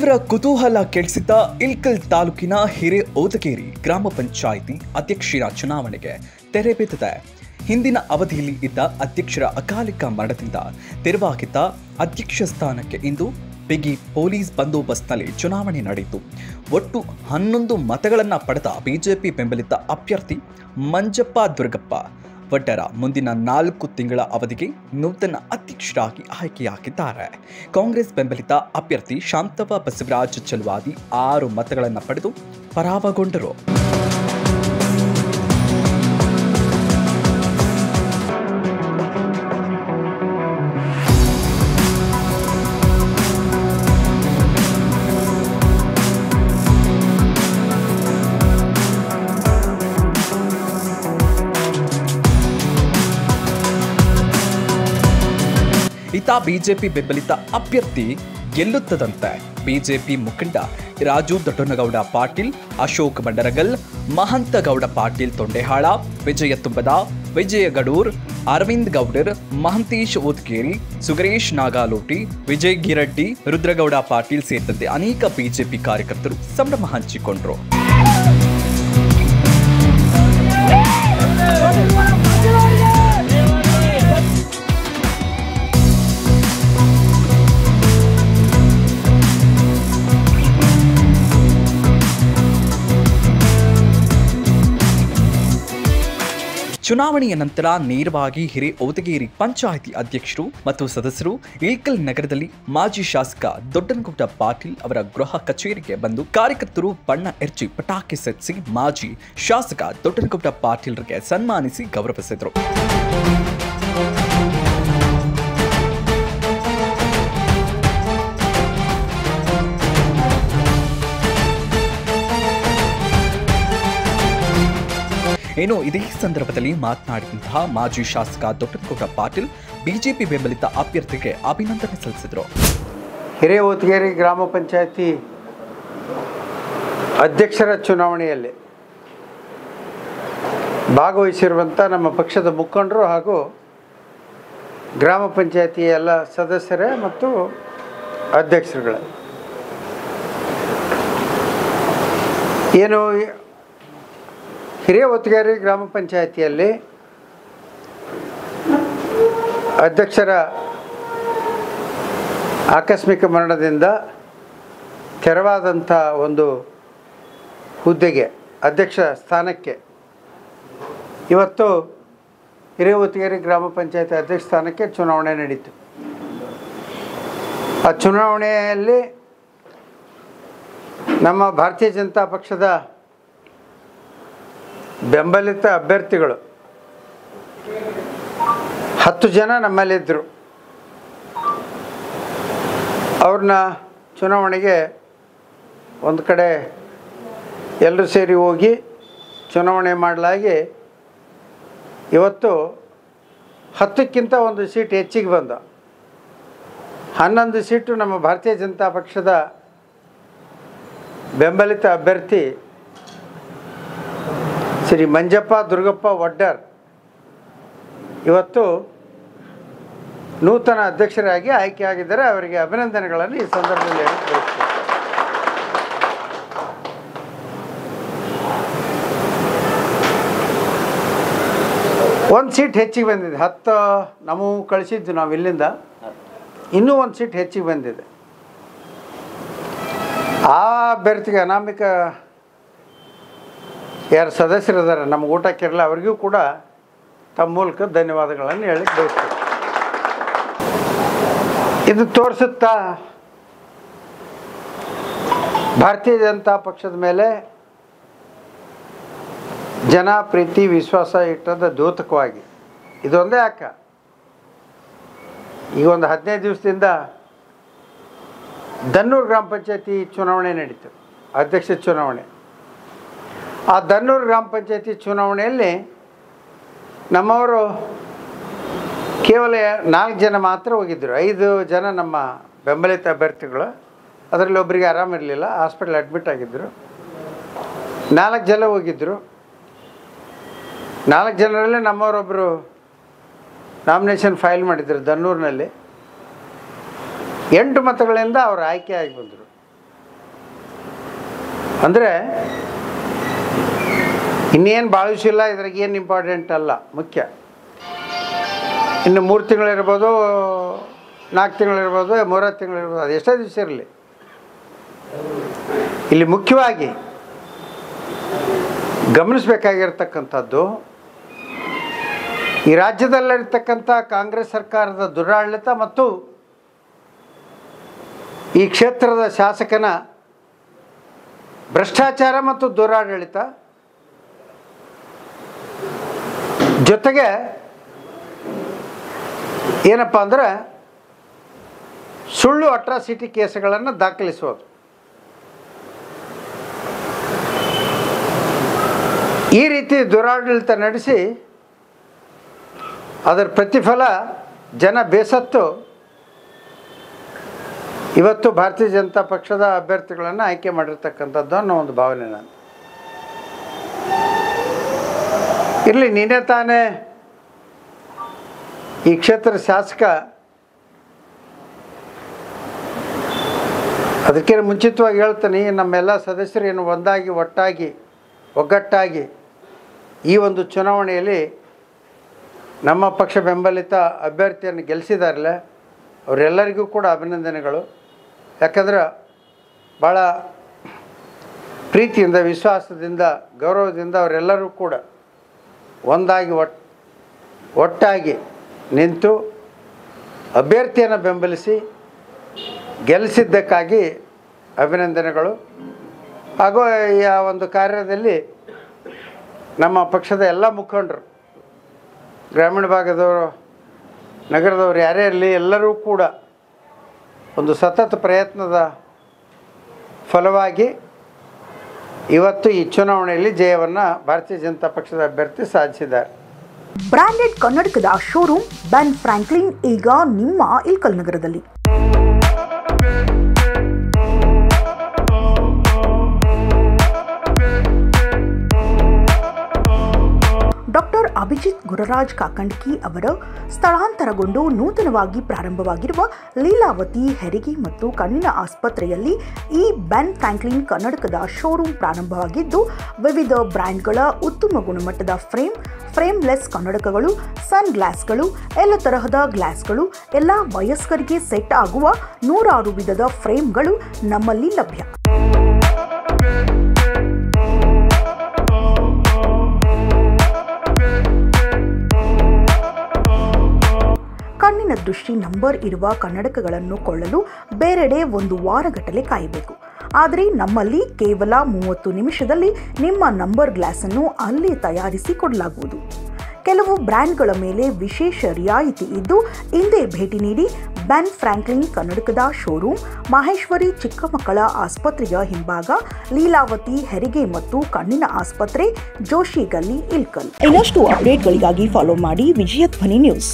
ತೀವ್ರ ಕುತೂಹಲ ಕೆಳಿಸಿದ್ದ ಇಳಕಲ್ ತಾಲೂಕಿನ ಹಿರೇಓದಗೇರಿ ಗ್ರಾಮ ಪಂಚಾಯಿತಿ ಅಧ್ಯಕ್ಷರ ಚುನಾವಣೆಗೆ ತೆರೆ ಬಿದ್ದಿದೆ. ಹಿಂದಿನ ಅವಧಿಯಲ್ಲಿ ಇದ್ದ ಅಧ್ಯಕ್ಷರ ಅಕಾಲಿಕ ಮರಣದಿಂದ ತೆರವಾಗಿದ್ದ ಅಧ್ಯಕ್ಷ ಸ್ಥಾನಕ್ಕೆ ಇಂದು ಬಿಗಿ ಪೊಲೀಸ್ ಬಂದೋಬಸ್ತ್ನಲ್ಲಿ ಚುನಾವಣೆ ನಡೆಯಿತು. ಒಟ್ಟು 11 ಮತಗಳನ್ನು ಪಡೆದ ಬಿಜೆಪಿ ಬೆಂಬಲಿತ ಅಭ್ಯರ್ಥಿ ಮಂಜಪ್ಪ ದುರ್ಗಪ್ಪ ವಡ್ಡರ ಮುಂದಿನ 4 ತಿಂಗಳ ಅವಧಿಗೆ ನೂತನ ಅಧ್ಯಕ್ಷರಾಗಿ ಆಯ್ಕೆಯಾಗಿದ್ದಾರೆ. ಕಾಂಗ್ರೆಸ್ ಬೆಂಬಲಿತ ಅಭ್ಯರ್ಥಿ ಶಾಂತವ್ವ ಬಸವರಾಜ ಚಲವಾದಿ 6 ಮತಗಳನ್ನು ಪಡೆದು ಪರಾಭವಗೊಂಡರು. ಈತ ಬಿಜೆಪಿ ಬೆಂಬಲಿತ ಅಭ್ಯರ್ಥಿ ಗೆಲ್ಲುತ್ತದಂತೆ ಬಿಜೆಪಿ ಮುಖಂಡ ರಾಜು ದೊಡ್ಡನಗೌಡ ಪಾಟೀಲ್, ಅಶೋಕ್ ಬಂಡರಗಲ್, ಮಹಂತಗೌಡ ಪಾಟೀಲ್ ತೊಂಡೆಹಾಳ, ವಿಜಯ ತುಂಬದ, ವಿಜಯ ಗಡೂರ್, ಅರವಿಂದ್ ಗೌಡರ್, ಮಹಂತೇಶ್ ಓದ್ಗೇರಿ, ಸುಗರೇಶ್ ನಾಗಾಲೋಟಿ, ವಿಜಯ್ ಗಿರಡ್ಡಿ, ರುದ್ರಗೌಡ ಪಾಟೀಲ್ ಸೇರಿದಂತೆ ಅನೇಕ ಬಿಜೆಪಿ ಕಾರ್ಯಕರ್ತರು ಸಂಭ್ರಮ ಹಂಚಿಕೊಂಡರು. ಚುನಾವಣೆಯ ನಂತರ ನೇರವಾಗಿ ಹಿರೇಓದಗೇರಿ ಪಂಚಾಯಿತಿ ಅಧ್ಯಕ್ಷರು ಮತ್ತು ಸದಸ್ಯರು ಇಳಕಲ್ ನಗರದಲ್ಲಿ ಮಾಜಿ ಶಾಸಕ ದೊಡ್ಡನಗೌಡ ಪಾಟೀಲ್ ಅವರ ಗೃಹ ಕಚೇರಿಗೆ ಬಂದು ಕಾರ್ಯಕರ್ತರು ಬಣ್ಣ ಎರಚಿ ಪಟಾಕಿ ಸಿಡಿಸಿ ಮಾಜಿ ಶಾಸಕ ದೊಡ್ಡನಗೌಡ ಪಾಟೀಲ್ರಿಗೆ ಸನ್ಮಾನಿಸಿ ಗೌರವಿಸಿದರು. ಇನ್ನು ಇದೇ ಸಂದರ್ಭದಲ್ಲಿ ಮಾತನಾಡಿದಂತಹ ಮಾಜಿ ಶಾಸಕ ದೊಡ್ಡನಗೌಡ ಪಾಟೀಲ್ ಬಿಜೆಪಿ ಬೆಂಬಲಿತ ಅಭ್ಯರ್ಥಿಗೆ ಅಭಿನಂದನೆ ಸಲ್ಲಿಸಿದರು. ಹಿರೇಓದಗೇರಿ ಗ್ರಾಮ ಪಂಚಾಯಿತಿ ಅಧ್ಯಕ್ಷರ ಚುನಾವಣೆಯಲ್ಲಿ ಭಾಗವಹಿಸಿರುವಂಥ ನಮ್ಮ ಪಕ್ಷದ ಮುಖಂಡರು ಹಾಗೂ ಗ್ರಾಮ ಪಂಚಾಯಿತಿಯ ಎಲ್ಲ ಸದಸ್ಯರೇ ಮತ್ತು ಅಧ್ಯಕ್ಷರುಗಳೇ, ಏನು ಹಿರೇಓದಗೇರಿ ಗ್ರಾಮ ಪಂಚಾಯಿತಿಯಲ್ಲಿ ಅಧ್ಯಕ್ಷರ ಆಕಸ್ಮಿಕ ಮರಣದಿಂದ ತೆರವಾದಂಥ ಒಂದು ಹುದ್ದೆಗೆ ಅಧ್ಯಕ್ಷ ಸ್ಥಾನಕ್ಕೆ ಇವತ್ತು ಹಿರೇಓದಗೇರಿ ಗ್ರಾಮ ಪಂಚಾಯಿತಿ ಅಧ್ಯಕ್ಷ ಸ್ಥಾನಕ್ಕೆ ಚುನಾವಣೆ ನಡೀತು. ಆ ಚುನಾವಣೆಯಲ್ಲಿ ನಮ್ಮ ಭಾರತೀಯ ಜನತಾ ಪಕ್ಷದ ಬೆಂಬಲಿತ ಅಭ್ಯರ್ಥಿಗಳು 10 ಜನ ನಮ್ಮಲ್ಲಿದ್ದರು. ಅವ್ರನ್ನ ಚುನಾವಣೆಗೆ ಒಂದು ಕಡೆ ಎಲ್ಲರೂ ಸೇರಿ ಹೋಗಿ ಚುನಾವಣೆ ಮಾಡಲಾಗಿ ಇವತ್ತು 10ಕ್ಕಿಂತ ಒಂದು ಸೀಟ್ ಹೆಚ್ಚಿಗೆ ಬಂದ 11 ಸೀಟು ನಮ್ಮ ಭಾರತೀಯ ಜನತಾ ಪಕ್ಷದ ಬೆಂಬಲಿತ ಅಭ್ಯರ್ಥಿ ಶ್ರೀ ಮಂಜಪ್ಪ ದುರ್ಗಪ್ಪ ವಡ್ಡರ್ ಇವತ್ತು ನೂತನ ಅಧ್ಯಕ್ಷರಾಗಿ ಆಯ್ಕೆಯಾಗಿದ್ದಾರೆ. ಅವರಿಗೆ ಅಭಿನಂದನೆಗಳನ್ನು ಈ ಸಂದರ್ಭದಲ್ಲಿ ಹೇಳಬೇಕು. ಒಂದು ಸೀಟ್ ಹೆಚ್ಚಿಗೆ ಬಂದಿದೆ. 10 ನಾವು ಕಳಿಸಿದ್ದು ನಾವು ಇಲ್ಲಿಂದ, ಇನ್ನೂ ಒಂದು ಸೀಟ್ ಹೆಚ್ಚಿಗೆ ಬಂದಿದೆ. ಆ ಅಭ್ಯರ್ಥಿಗೆ ಅನಾಮಿಕ ಯಾರು ಸದಸ್ಯರಿದ್ದಾರೆ ನಮ್ಗೆ ಊಟಕ್ಕಿರಲ್ಲ, ಅವರಿಗೂ ಕೂಡ ತಮ್ಮ ಮೂಲಕ ಧನ್ಯವಾದಗಳನ್ನು ಹೇಳಲಿಕ್ಕೆ ಬಯಸ್ತೀವಿ. ಇದು ತೋರಿಸುತ್ತಾ ಭಾರತೀಯ ಜನತಾ ಪಕ್ಷದ ಮೇಲೆ ಜನ ಪ್ರೀತಿ ವಿಶ್ವಾಸ ಇಟ್ಟದ ದ್ಯೋತಕವಾಗಿ ಇದೊಂದೇ ಯಾಕ ಈಗ ಒಂದು 15 ದಿವಸದಿಂದ ದನ್ನೂರು ಗ್ರಾಮ ಪಂಚಾಯತಿ ಚುನಾವಣೆ ನಡೀತು, ಅಧ್ಯಕ್ಷ ಚುನಾವಣೆ. ಆ ದನ್ನೂರು ಗ್ರಾಮ ಪಂಚಾಯತಿ ಚುನಾವಣೆಯಲ್ಲಿ ನಮ್ಮವರು ಕೇವಲ 4 ಜನ ಮಾತ್ರ ಹೋಗಿದ್ದರು. 5 ಜನ ನಮ್ಮ ಬೆಂಬಲಿತ ಅಭ್ಯರ್ಥಿಗಳು, ಅದರಲ್ಲಿ ಒಬ್ಬರಿಗೆ ಆರಾಮಿರಲಿಲ್ಲ, ಹಾಸ್ಪಿಟಲ್ ಅಡ್ಮಿಟ್ ಆಗಿದ್ದರು. 4 ಜನ ಹೋಗಿದ್ದರು. 4 ಜನರಲ್ಲಿ ನಮ್ಮವರೊಬ್ಬರು ನಾಮಿನೇಷನ್ ಫೈಲ್ ಮಾಡಿದರು ದನ್ನೂರಿನಲ್ಲಿ. 8 ಮತಗಳಿಂದ ಅವರು ಆಯ್ಕೆಯಾಗಿ ಬಂದರು. ಅಂದರೆ ಇನ್ನೇನು ಭಾಳ ವಿಷಯ ಇಲ್ಲ, ಇದ್ರಾಗ ಏನು ಇಂಪಾರ್ಟೆಂಟ್ ಅಲ್ಲ, ಮುಖ್ಯ. ಇನ್ನು 3 ತಿಂಗಳಿರ್ಬೋದು, 4 ತಿಂಗಳಿರ್ಬೋದು, 3 ತಿಂಗಳಿರ್ಬೋದು, ಅದು ಎಷ್ಟೇ ದಿವಸ ಇರಲಿ. ಇಲ್ಲಿ ಮುಖ್ಯವಾಗಿ ಗಮನಿಸಬೇಕಾಗಿರ್ತಕ್ಕಂಥದ್ದು ಈ ರಾಜ್ಯದಲ್ಲಿರ್ತಕ್ಕಂಥ ಕಾಂಗ್ರೆಸ್ ಸರ್ಕಾರದ ದುರಾಡಳಿತ ಮತ್ತು ಈ ಕ್ಷೇತ್ರದ ಶಾಸಕನ ಭ್ರಷ್ಟಾಚಾರ ಮತ್ತು ದುರಾಡಳಿತ, ಜೊತೆಗೆ ಏನಪ್ಪ ಅಂದರೆ ಸುಳ್ಳು ಅಟ್ರಾಸಿಟಿ ಕೇಸುಗಳನ್ನು ದಾಖಲಿಸೋದು. ಈ ರೀತಿ ದುರಾಡಳಿತ ನಡೆಸಿ ಅದರ ಪ್ರತಿಫಲ ಜನ ಬೇಸತ್ತು ಇವತ್ತು ಭಾರತೀಯ ಜನತಾ ಪಕ್ಷದ ಅಭ್ಯರ್ಥಿಗಳನ್ನು ಆಯ್ಕೆ ಮಾಡಿರ್ತಕ್ಕಂಥದ್ದು ಅನ್ನೋ ಒಂದು ಭಾವನೆ ನಾನು. ಇರಲಿ, ನೀನೇ ತಾನೇ ಈ ಕ್ಷೇತ್ರದ ಶಾಸಕ, ಅದಕ್ಕೆ ಮುಂಚಿತವಾಗಿ ಹೇಳ್ತೀನಿ, ನಮ್ಮೆಲ್ಲ ಸದಸ್ಯರು ಏನು ಒಂದಾಗಿ ಒಗ್ಗಟ್ಟಾಗಿ ಈ ಒಂದು ಚುನಾವಣೆಯಲ್ಲಿ ನಮ್ಮ ಪಕ್ಷ ಬೆಂಬಲಿತ ಅಭ್ಯರ್ಥಿಯನ್ನು ಗೆಲ್ಲಿಸಿದಾರಲ್ಲ, ಅವರೆಲ್ಲರಿಗೂ ಕೂಡ ಅಭಿನಂದನೆಗಳು. ಯಾಕಂದ್ರೆ ಭಾಳ ಪ್ರೀತಿಯಿಂದ, ವಿಶ್ವಾಸದಿಂದ, ಗೌರವದಿಂದ ಅವರೆಲ್ಲರೂ ಕೂಡ ಒಂದಾಗಿ ಒಟ್ಟಾಗಿ ನಿಂತು ಅಭ್ಯರ್ಥಿಯನ್ನು ಬೆಂಬಲಿಸಿ ಗೆಲ್ಲಿಸಿದ್ದಕ್ಕಾಗಿ ಅಭಿನಂದನೆಗಳು. ಹಾಗೂ ಈ ಒಂದು ಕಾರ್ಯದಲ್ಲಿ ನಮ್ಮ ಪಕ್ಷದ ಎಲ್ಲ ಮುಖಂಡರು, ಗ್ರಾಮೀಣ ಭಾಗದವರು, ನಗರದವರು ಯಾರೇ ಇರಲಿ, ಎಲ್ಲರೂ ಕೂಡ ಒಂದು ಸತತ ಪ್ರಯತ್ನದ ಫಲವಾಗಿ ಇವತ್ತು ಈ ಚುನಾವಣೆಯಲ್ಲಿ ಜಯವನ್ನು ಭಾರತೀಯ ಜನತಾ ಪಕ್ಷದ ಅಭ್ಯರ್ಥಿ ಸಾಧಿಸಿದ್ದಾರೆ. ಬ್ರಾಂಡೆಡ್ ಕನ್ನಡಕದ ಶೋರೂಮ್ ಬೆನ್ ಫ್ರಾಂಕ್ಲಿನ್ ಈಗ ನಿಮ್ಮ ಇಲ್ಕಲ್ ನಗರದಲ್ಲಿ. ಡಾಕ್ಟರ್ ಅಭಿಜಿತ್ ಗುರರಾಜ್ ಕಾಕಂಡ್ಕಿ ಅವರ ಸ್ಥಳಾಂತರಗೊಂಡು ನೂತನವಾಗಿ ಪ್ರಾರಂಭವಾಗಿರುವ ಲೀಲಾವತಿ ಹೆರಿಗೆ ಮತ್ತು ಕಣ್ಣಿನ ಆಸ್ಪತ್ರೆಯಲ್ಲಿ ಈ ಬೆನ್ ಫ್ರಾಂಕ್ಲಿನ್ ಕನ್ನಡಕದ ಶೋರೂಮ್ ಪ್ರಾರಂಭವಾಗಿದ್ದು, ವಿವಿಧ ಬ್ರ್ಯಾಂಡ್ಗಳ ಉತ್ತಮ ಗುಣಮಟ್ಟದ ಫ್ರೇಮ್ಲೆಸ್ ಕನ್ನಡಕಗಳು, ಸನ್ ಗ್ಲಾಸ್ಗಳು, ಎಲ್ಲ ತರಹದ ಗ್ಲಾಸ್ಗಳು, ಎಲ್ಲ ವಯಸ್ಕರಿಗೆ ಸೆಟ್ ಆಗುವ 106 ವಿಧದ ಫ್ರೇಮ್ಗಳು ನಮ್ಮಲ್ಲಿ ಲಭ್ಯ. ಕಣ್ಣಿನ ದೃಷ್ಟಿ ನಂಬರ್ ಇರುವ ಕನ್ನಡಕಗಳನ್ನು ಕೊಳ್ಳಲು ಬೇರೆಡೆ 1 ವಾರಗಟ್ಟಲೆ ಕಾಯಬೇಕು. ಆದರೆ ನಮ್ಮಲ್ಲಿ ಕೇವಲ 30 ನಿಮಿಷದಲ್ಲಿ ನಿಮ್ಮ ನಂಬರ್ ಗ್ಲಾಸನ್ನು ಅಲ್ಲೇ ತಯಾರಿಸಿ ಕೊಡಲಾಗುವುದು. ಕೆಲವು ಬ್ರ್ಯಾಂಡ್ಗಳ ಮೇಲೆ ವಿಶೇಷ ರಿಯಾಯಿತಿ ಇದ್ದು, ಹಿಂದೆ ಭೇಟಿ ನೀಡಿ. ಬೆನ್ ಫ್ರಾಂಕ್ಲಿನ್ ಕನ್ನಡಕದ ಶೋರೂಮ್ ಮಹೇಶ್ವರಿ ಚಿಕ್ಕಮಕ್ಕಳ ಆಸ್ಪತ್ರೆಯ ಹಿಂಭಾಗ, ಲೀಲಾವತಿ ಹೆರಿಗೆ ಮತ್ತು ಕಣ್ಣಿನ ಆಸ್ಪತ್ರೆ, ಜೋಶಿ ಗಲ್ಲಿ, ಇಲ್ಕಲ್. ಇನ್ನಷ್ಟು ಅಪ್ಡೇಟ್ಗಳಿಗಾಗಿ ಫಾಲೋ ಮಾಡಿ ವಿಜಯ ಧ್ವನಿ ನ್ಯೂಸ್.